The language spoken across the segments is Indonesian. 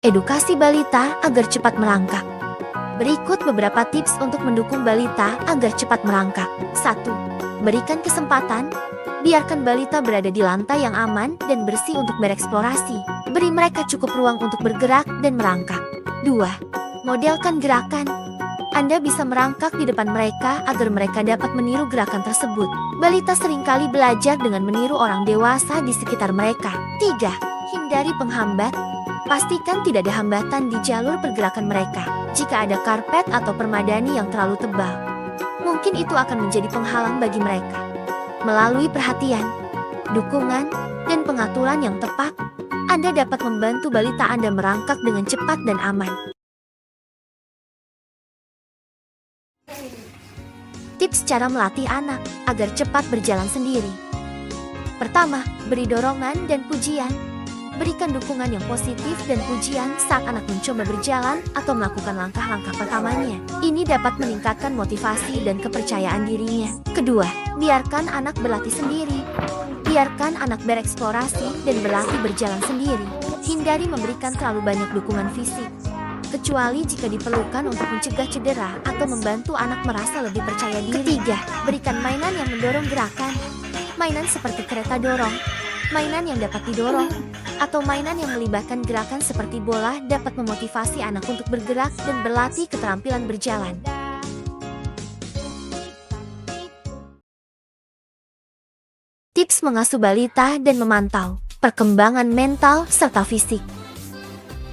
Edukasi balita agar cepat merangkak. Berikut beberapa tips untuk mendukung balita agar cepat merangkak. 1. Berikan kesempatan. Biarkan balita berada di lantai yang aman dan bersih untuk bereksplorasi. Beri mereka cukup ruang untuk bergerak dan merangkak. 2. Modelkan gerakan. Anda bisa merangkak di depan mereka agar mereka dapat meniru gerakan tersebut. Balita seringkali belajar dengan meniru orang dewasa di sekitar mereka. 3. Hindari penghambat. Pastikan tidak ada hambatan di jalur pergerakan mereka. Jika ada karpet atau permadani yang terlalu tebal, mungkin itu akan menjadi penghalang bagi mereka. Melalui perhatian, dukungan, dan pengaturan yang tepat, Anda dapat membantu balita Anda merangkak dengan cepat dan aman. Tips cara melatih anak agar cepat berjalan sendiri. Pertama, beri dorongan dan pujian. Berikan dukungan yang positif dan pujian saat anak mencoba berjalan atau melakukan langkah-langkah pertamanya. Ini dapat meningkatkan motivasi dan kepercayaan dirinya. Kedua, biarkan anak berlatih sendiri. Biarkan anak bereksplorasi dan berlatih berjalan sendiri. Hindari memberikan terlalu banyak dukungan fisik, kecuali jika diperlukan untuk mencegah cedera atau membantu anak merasa lebih percaya diri. Ketiga, berikan mainan yang mendorong gerakan. Mainan seperti kereta dorong, mainan yang dapat didorong, atau mainan yang melibatkan gerakan seperti bola dapat memotivasi anak untuk bergerak dan berlatih keterampilan berjalan. Tips mengasuh balita dan memantau perkembangan mental serta fisik.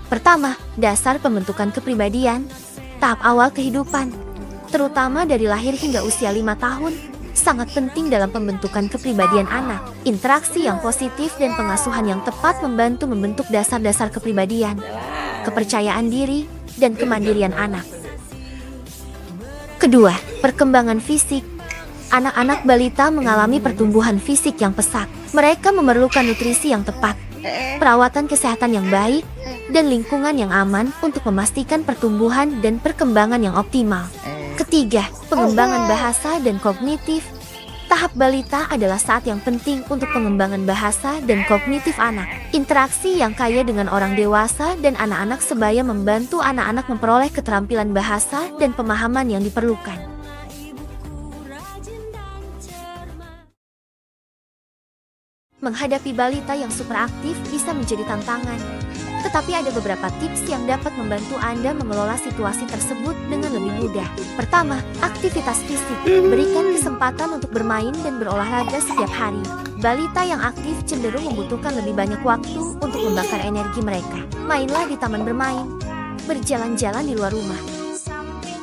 Pertama, dasar pembentukan kepribadian. Tahap awal kehidupan, terutama dari lahir hingga usia 5 tahun, sangat penting dalam pembentukan kepribadian anak. Interaksi yang positif dan pengasuhan yang tepat membantu membentuk dasar-dasar kepribadian, kepercayaan diri, dan kemandirian anak. Kedua, perkembangan fisik. Anak-anak balita mengalami pertumbuhan fisik yang pesat. Mereka memerlukan nutrisi yang tepat, perawatan kesehatan yang baik, dan lingkungan yang aman untuk memastikan pertumbuhan dan perkembangan yang optimal. Ketiga, pengembangan bahasa dan kognitif. Tahap balita adalah saat yang penting untuk pengembangan bahasa dan kognitif anak. Interaksi yang kaya dengan orang dewasa dan anak-anak sebaya membantu anak-anak memperoleh keterampilan bahasa dan pemahaman yang diperlukan. Menghadapi balita yang super aktif bisa menjadi tantangan. Tetapi ada beberapa tips yang dapat membantu Anda mengelola situasi tersebut dengan lebih mudah. Pertama, aktivitas fisik. Berikan kesempatan untuk bermain dan berolahraga setiap hari. Balita yang aktif cenderung membutuhkan lebih banyak waktu untuk membakar energi mereka. Mainlah di taman bermain, berjalan-jalan di luar rumah.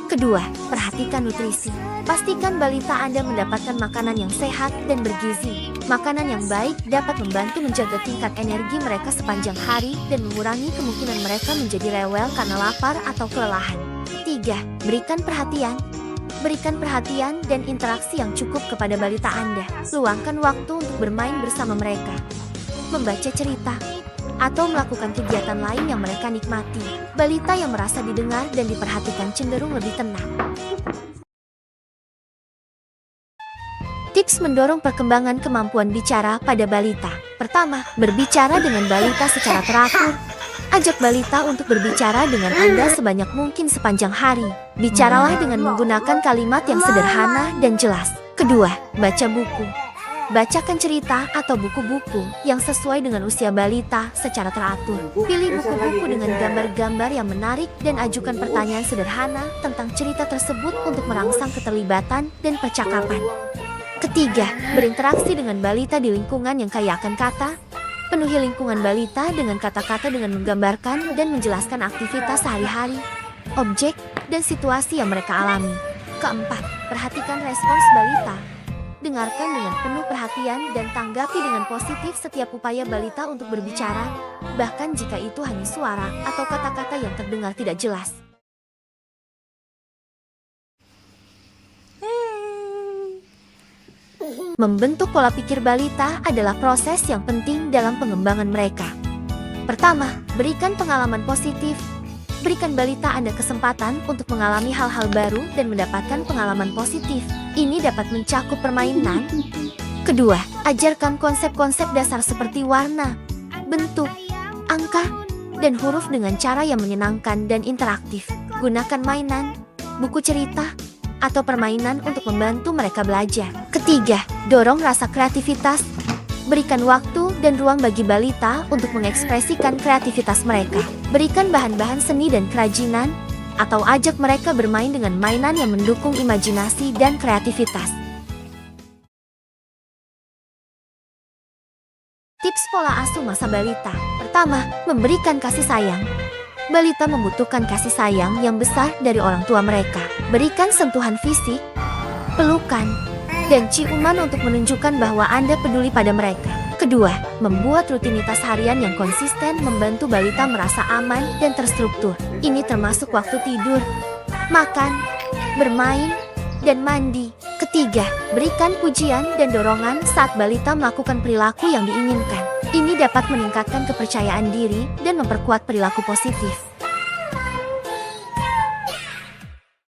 Kedua, perhatikan nutrisi. Pastikan balita Anda mendapatkan makanan yang sehat dan bergizi. Makanan yang baik dapat membantu menjaga tingkat energi mereka sepanjang hari dan mengurangi kemungkinan mereka menjadi rewel karena lapar atau kelelahan. 3. Berikan perhatian. Berikan perhatian dan interaksi yang cukup kepada balita Anda. Luangkan waktu untuk bermain bersama mereka, membaca cerita, atau melakukan kegiatan lain yang mereka nikmati. Balita yang merasa didengar dan diperhatikan cenderung lebih tenang. Tips mendorong perkembangan kemampuan bicara pada balita. Pertama, berbicara dengan balita secara teratur. Ajak balita untuk berbicara dengan Anda sebanyak mungkin sepanjang hari. Bicaralah dengan menggunakan kalimat yang sederhana dan jelas. Kedua, baca buku. Bacakan cerita atau buku-buku yang sesuai dengan usia balita secara teratur. Pilih buku-buku dengan gambar-gambar yang menarik dan ajukan pertanyaan sederhana tentang cerita tersebut untuk merangsang keterlibatan dan percakapan. Ketiga, berinteraksi dengan balita di lingkungan yang kaya akan kata. Penuhi lingkungan balita dengan kata-kata dengan menggambarkan dan menjelaskan aktivitas sehari-hari, objek, dan situasi yang mereka alami. Keempat, perhatikan respons balita. Dengarkan dengan penuh perhatian dan tanggapi dengan positif setiap upaya balita untuk berbicara, bahkan jika itu hanya suara atau kata-kata yang terdengar tidak jelas. Membentuk pola pikir balita adalah proses yang penting dalam pengembangan mereka. Pertama, berikan pengalaman positif. Berikan balita Anda kesempatan untuk mengalami hal-hal baru dan mendapatkan pengalaman positif. Ini dapat mencakup permainan. Kedua, ajarkan konsep-konsep dasar seperti warna, bentuk, angka, dan huruf dengan cara yang menyenangkan dan interaktif. Gunakan mainan, buku cerita, atau permainan untuk membantu mereka belajar. Ketiga, dorong rasa kreativitas. Berikan waktu dan ruang bagi balita untuk mengekspresikan kreativitas mereka. Berikan bahan-bahan seni dan kerajinan, atau ajak mereka bermain dengan mainan yang mendukung imajinasi dan kreativitas. Tips pola asuh masa balita. Pertama, memberikan kasih sayang. Balita membutuhkan kasih sayang yang besar dari orang tua mereka. Berikan sentuhan fisik, pelukan, dan ciuman untuk menunjukkan bahwa Anda peduli pada mereka. Kedua, membuat rutinitas harian yang konsisten membantu balita merasa aman dan terstruktur. Ini termasuk waktu tidur, makan, bermain, dan mandi. Ketiga, berikan pujian dan dorongan saat balita melakukan perilaku yang diinginkan. Ini dapat meningkatkan kepercayaan diri dan memperkuat perilaku positif.